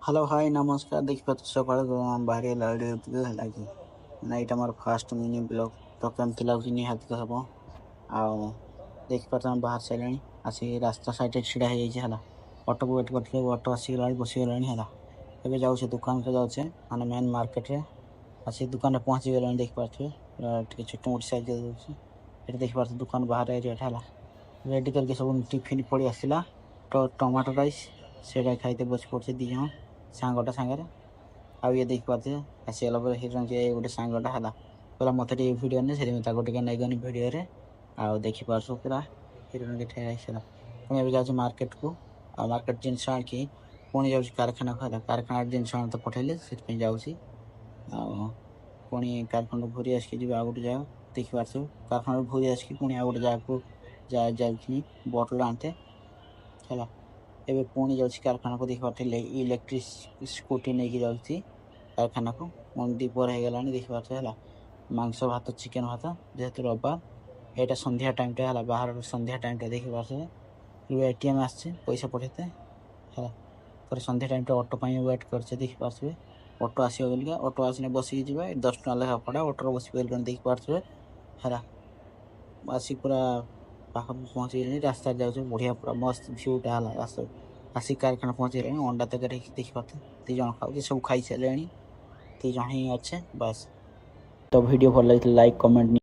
hello hi नमस्कार देखिए सकाळ बाहरी लगे ना ये मोर फास्ट मिनी ब्लॉग तो कमती लगुच निहाती हम देखिए बाहर सारे आसिक रास्ता साइड छिड़ा है ऑटो को वेट करते ऑटो आसीगला बसीगला है जाऊे दुकान को जाऊे मैंने मेन मार्केट रे आसिक दुकान में पहुँची गला देखिए छोट मोटी साइज देखिए दुकान बाहर एरिया रेडी करके सब टिफिन पड़ी आसला तो टमाटो राइस से खाइते बस पड़े दी जन सांगटा सांगे आउ ये देखिए पार्थे आसीगला हिरोइन के गोटे सांगटा है पूरा मत भिडियो ने से नईगनी भिडियो आउ देखिपार्स पूरा हिरोइन के ठेला पुणी जाऊँ मार्केट को आ मार्केट जिनस आनी पुणी जाऊँ कारखाना को कारखाना जिनस तो पठेले से जाऊँगी पुणी कारखाना घूरी आसिक जी आ गए जगह देखिपार्स कारखाना घूरी आसिक पुणी आ गए जगह को जाऊँ बटल आनते है एबे पुणी जाऊँ कारखाना को देखिए इलेक्ट्रिक स्कूटी नहीं जाऊँगी कारखाना को दीपर हो गला देखिए है मांस भात चिकेन भात जेहेतु रविवार यहाँ संध्या टाइम है बाहर संध्या टाइम देखिए एटीएम आसे पैसा पठेते है पर संध्या टाइम ऑटो वेट कर देखिए ऑटो आस ऑटो आसने बसिक जी 10 टका लेखा पड़ा ऑटो बस देखिए है आसिक पूरा पाख पहुँच गए रास्ता जाऊँ बढ़िया पूरा मस्त भ्यूटा है रास्ता आसिक कारखाना पहुँच गए अंडा तक देखिए दी जन खाऊ सब खाई सारे दी जन ही अच्छे बस तो वीडियो भल लगे लाइक कमेंट